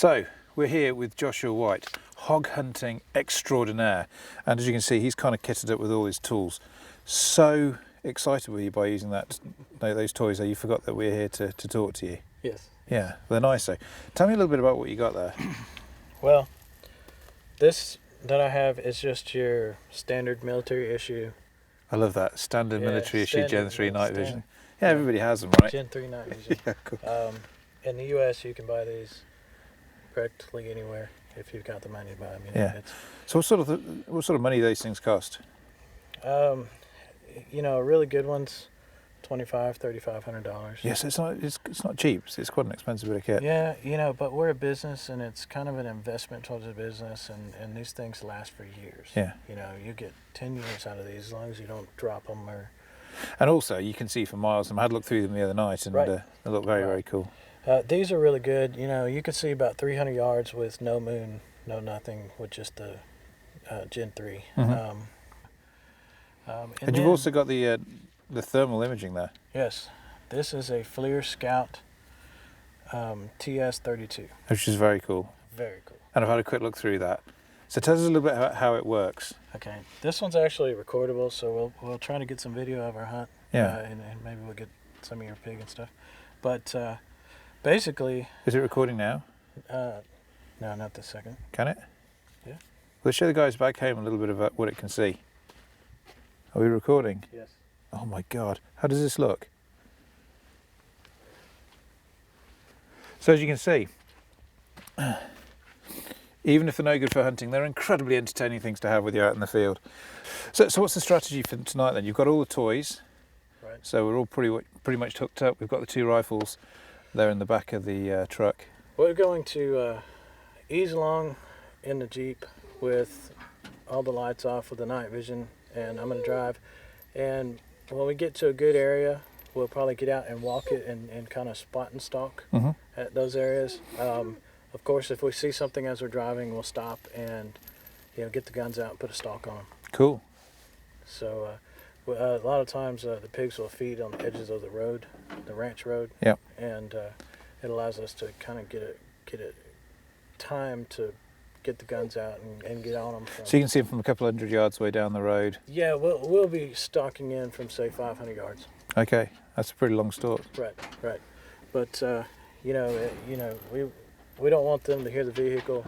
So we're here with Joshua White, hog hunting extraordinaire, and as you can see he's kind of kitted up with all his tools. So excited were you by using those toys there, you forgot that we're here to talk to you? Yes. Yeah, they're nice though. Tell me a little bit about what you got there. Well, this that I have is just your standard military issue. I love that, standard military issue Gen 3 night vision. Yeah, everybody has them, right? Gen 3 night vision. Yeah, cool. In the US you can buy these practically anywhere if you've got the money to buy them. Yeah. So what sort of money do those things cost? Really good ones, $2,500–$3,500. Yes, it's not cheap. It's quite an expensive bit of kit. Yeah, but we're a business and it's kind of an investment towards a business, and these things last for years. Yeah. You get 10 years out of these as long as you don't drop them or. And also you can see for miles. I had a look through them the other night, and they look very, very cool. These are really good. You could see about 300 yards with no moon, no nothing, with just the Gen 3. Mm-hmm. And you've also got the thermal imaging there. Yes, this is a FLIR Scout TS32. Which is very cool. Very cool. And I've had a quick look through that. So tell us a little bit about how it works. Okay, this one's actually recordable, so we'll try to get some video of our hunt. Yeah. And maybe we'll get some of your pig and stuff. But basically... Is it recording now? No, not this second. Can it? Yeah. Let's show the guys back home a little bit about what it can see. Are we recording? Yes. Oh my God, how does this look? So as you can see, even if they're no good for hunting, they're incredibly entertaining things to have with you out in the field. So what's the strategy for tonight then? You've got all the toys, right? So we're all pretty much hooked up. We've got the 2 rifles there in the back of the truck. We're going to ease along in the Jeep with all the lights off with the night vision, and I'm going to drive. And when we get to a good area, we'll probably get out and walk it and kind of spot and stalk at those areas. Of course, if we see something as we're driving, we'll stop and get the guns out and put a stalk on them. Cool. So a lot of times the pigs will feed on the edges of the road, the ranch road. Yep. And it allows us to kind of get it time to get the guns out and get on them. So you can see them from a couple hundred yards away down the road. Yeah, we'll be stalking in from say 500 yards. Okay, that's a pretty long stalk. Right. But we don't want them to hear the vehicle,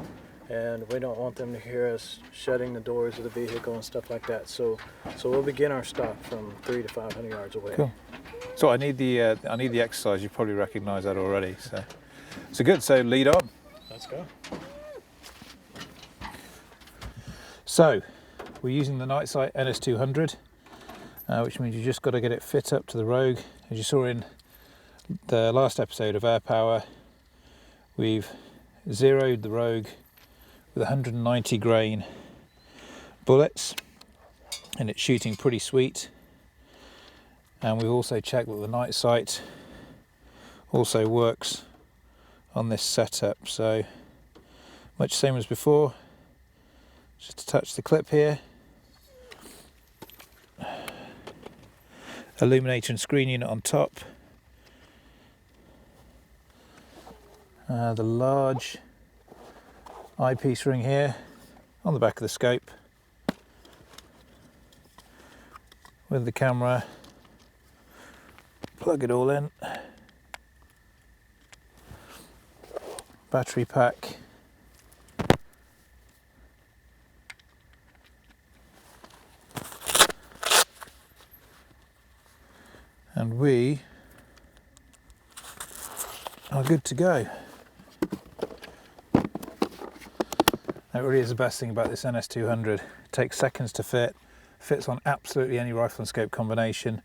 and we don't want them to hear us shutting the doors of the vehicle and stuff like that. So we'll begin our stalk from 300 to 500 yards away. Cool. So I need the exercise. You probably recognise that already. So good. So lead on. Let's go. So we're using the NiteSite NS200, which means you just got to get it fit up to the Rogue. As you saw in the last episode of Air Power, we've zeroed the Rogue with 190 grain bullets, and it's shooting pretty sweet. And we've also checked that the NiteSite also works on this setup. So much same as before. Just attach the clip here, illuminator and screen unit on top, the large eyepiece ring here on the back of the scope with the camera, plug it all in, battery pack, and we are good to go. That really is the best thing about this NS200. It takes seconds to fit, fits on absolutely any rifle and scope combination,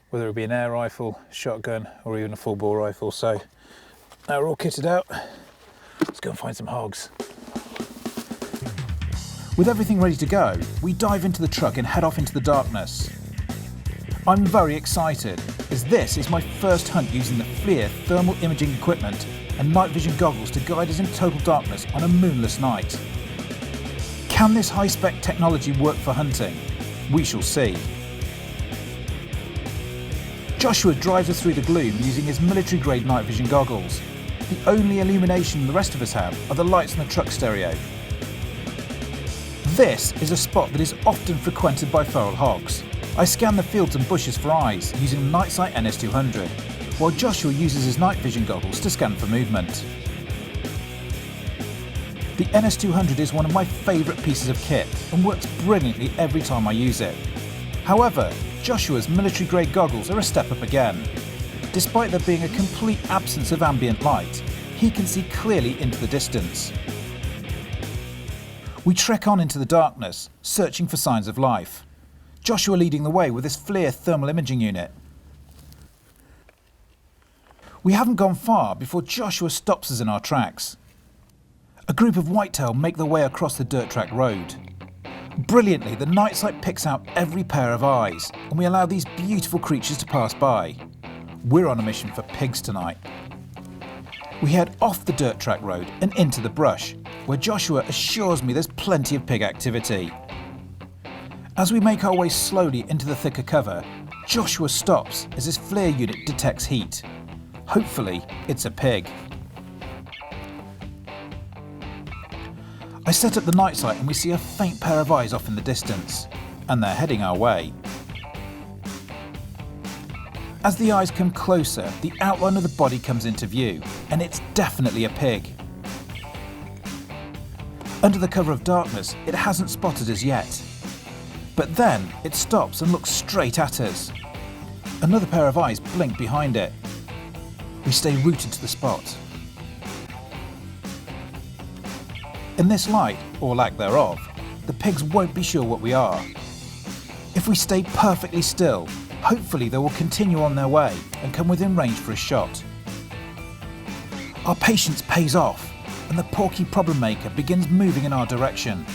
whether it be an air rifle, shotgun, or even a full bore rifle. So now we're all kitted out. Let's go and find some hogs. With everything ready to go, we dive into the truck and head off into the darkness. I'm very excited, as this is my first hunt using the FLIR thermal imaging equipment and night vision goggles to guide us in total darkness on a moonless night. Can this high-spec technology work for hunting? We shall see. Joshua drives us through the gloom using his military-grade night vision goggles. The only illumination the rest of us have are the lights on the truck stereo. This is a spot that is often frequented by feral hogs. I scan the fields and bushes for eyes using the NiteSite NS200, while Joshua uses his night vision goggles to scan for movement. The NS200 is one of my favourite pieces of kit and works brilliantly every time I use it. However, Joshua's military-grade goggles are a step up again. Despite there being a complete absence of ambient light, he can see clearly into the distance. We trek on into the darkness, searching for signs of life. Joshua leading the way with his FLIR thermal imaging unit. We haven't gone far before Joshua stops us in our tracks. A group of whitetail make their way across the dirt track road. Brilliantly, the NiteSite picks out every pair of eyes, and we allow these beautiful creatures to pass by. We're on a mission for pigs tonight. We head off the dirt track road and into the brush, where Joshua assures me there's plenty of pig activity. As we make our way slowly into the thicker cover, Joshua stops as his FLIR unit detects heat. Hopefully, it's a pig. I set up the NiteSite and we see a faint pair of eyes off in the distance, and they're heading our way. As the eyes come closer, the outline of the body comes into view, and it's definitely a pig. Under the cover of darkness, it hasn't spotted us yet. But then it stops and looks straight at us. Another pair of eyes blink behind it. We stay rooted to the spot. In this light, or lack thereof, the pigs won't be sure what we are. If we stay perfectly still, hopefully they will continue on their way and come within range for a shot. Our patience pays off, and the porky problem maker begins moving in our direction.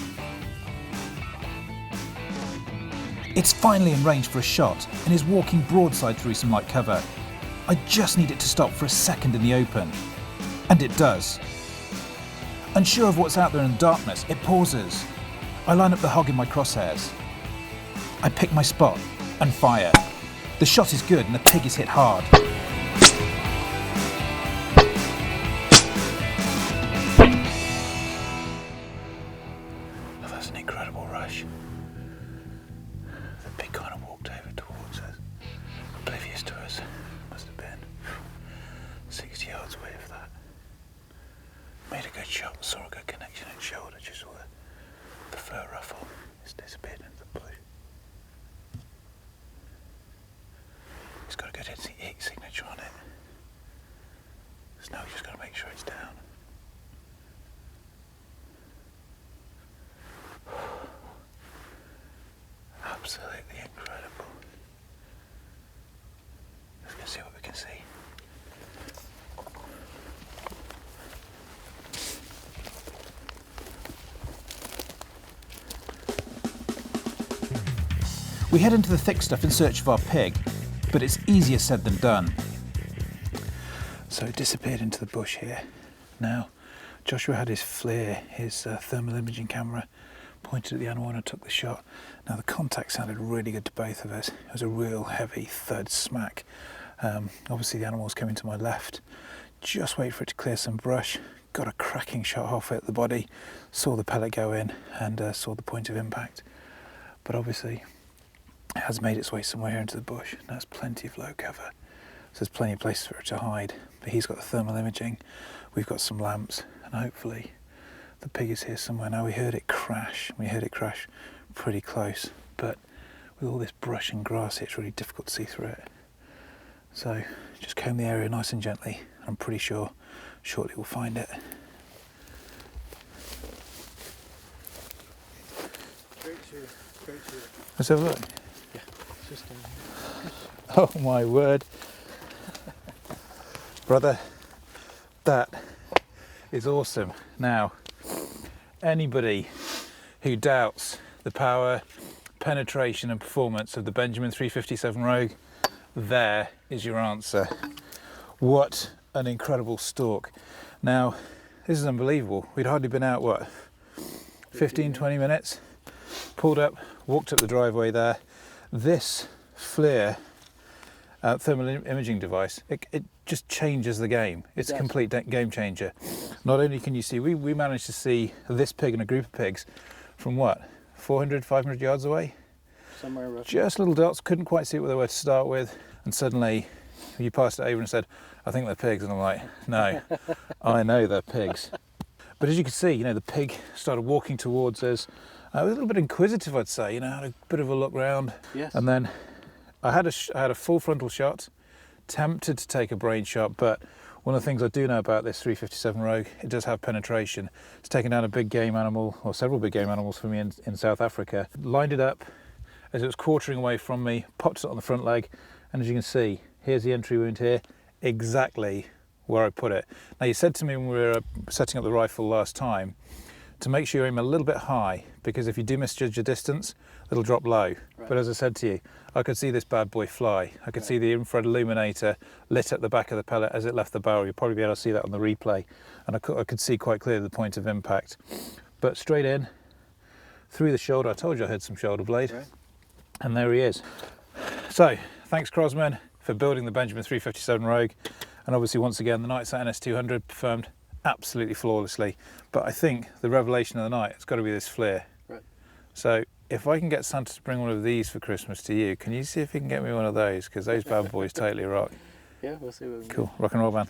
It's finally in range for a shot and is walking broadside through some light cover. I just need it to stop for a second in the open. And it does. Unsure of what's out there in the darkness, it pauses. I line up the hog in my crosshairs. I pick my spot and fire. The shot is good and the pig is hit hard. Oh, that's an incredible rush. The pig kind of walked over towards us, oblivious to us. Must have been 60 yards away of that. Made a good shot, saw a good connection at shoulder, just saw the fur ruffle. It's disappeared into the bush. It's got a good heat signature on it. So now we just got to make sure it's down. Absolutely incredible. Let's go see what we can see. We head into the thick stuff in search of our pig, but it's easier said than done. So it disappeared into the bush here. Now, Joshua had his FLIR, his thermal imaging camera, pointed at the animal and I took the shot. Now the contact sounded really good to both of us. It was a real heavy thud smack. Obviously the animal was coming to my left. Just wait for it to clear some brush. Got a cracking shot off it at the body. Saw the pellet go in and saw the point of impact. But obviously it has made its way somewhere into the bush. That's plenty of low cover. So there's plenty of places for it to hide. But he's got the thermal imaging. We've got some lamps and hopefully the pig is here somewhere. Now we heard it crash. We heard it crash pretty close, but with all this brush and grass it's really difficult to see through it. So just comb the area nice and gently. I'm pretty sure shortly we'll find it. Great shoot. Great shoot. Let's have a look. Yeah, it's just down here. Oh my word. Brother, that is awesome. Now, anybody who doubts the power, penetration and performance of the Benjamin 357 Rogue, there is your answer. What an incredible stalk. Now, this is unbelievable. We'd hardly been out, what, 15, 20 minutes? Pulled up, walked up the driveway there. This FLIR thermal imaging device, it just changes the game. It's a does. complete game changer. Not only can you see, we managed to see this pig and a group of pigs from what, 400, 500 yards away? Somewhere roughly. Just little dots, couldn't quite see what they were to start with, and suddenly you passed it over and said, I think they're pigs, and I'm like, no, I know they're pigs. But as you can see, you know, the pig started walking towards us. I was a little bit inquisitive, I'd say, you know, had a bit of a look round. Yes. And then I had a full frontal shot, tempted to take a brain shot, but one of the things I do know about this 357 Rogue, it does have penetration. It's taken down a big game animal, or several big game animals for me in South Africa. Lined it up as it was quartering away from me, popped it on the front leg, and as you can see, here's the entry wound here, exactly where I put it. Now, you said to me when we were setting up the rifle last time to make sure you aim a little bit high, because if you do misjudge your distance, it'll drop low. Right. But as I said to you, I could see this bad boy fly. I could see the infrared illuminator lit at the back of the pellet as it left the barrel. You'll probably be able to see that on the replay. And I could see quite clearly the point of impact. But straight in, through the shoulder. I told you I had some shoulder blade. Right. And there he is. So, thanks Crosman for building the Benjamin 357 Rogue. And obviously, once again, the NiteSite NS200 performed absolutely flawlessly. But I think the revelation of the night has got to be this flare. Right. So if I can get Santa to bring one of these for Christmas to you, can you see if you can get me one of those? Because those bad boys totally rock. Yeah, we'll see what we can Cool, rock and roll, man.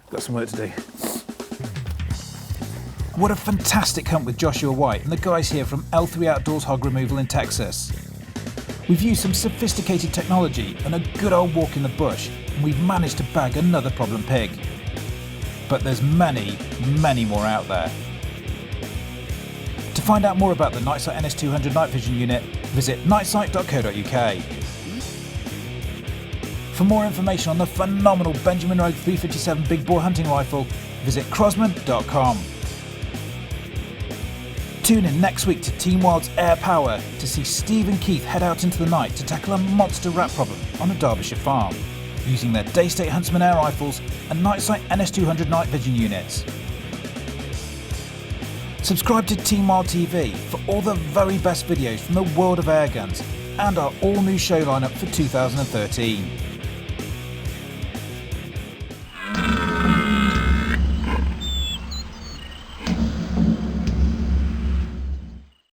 Got some work to do. What a fantastic hunt with Joshua White and the guys here from L3 Outdoors Hog Removal in Texas. We've used some sophisticated technology and a good old walk in the bush, and we've managed to bag another problem pig. But there's many, many more out there. To find out more about the NiteSite NS200 night vision unit, visit nitesite.co.uk. For more information on the phenomenal Benjamin Rogue 357 big bore hunting rifle, visit crosman.com. Tune in next week to Team Wild's Air Power to see Steve and Keith head out into the night to tackle a monster rat problem on a Derbyshire farm, using their Daystate Huntsman air rifles and NiteSite NS200 night vision units. Subscribe to Team Wild TV for all the very best videos from the world of air guns and our all-new show lineup for 2013.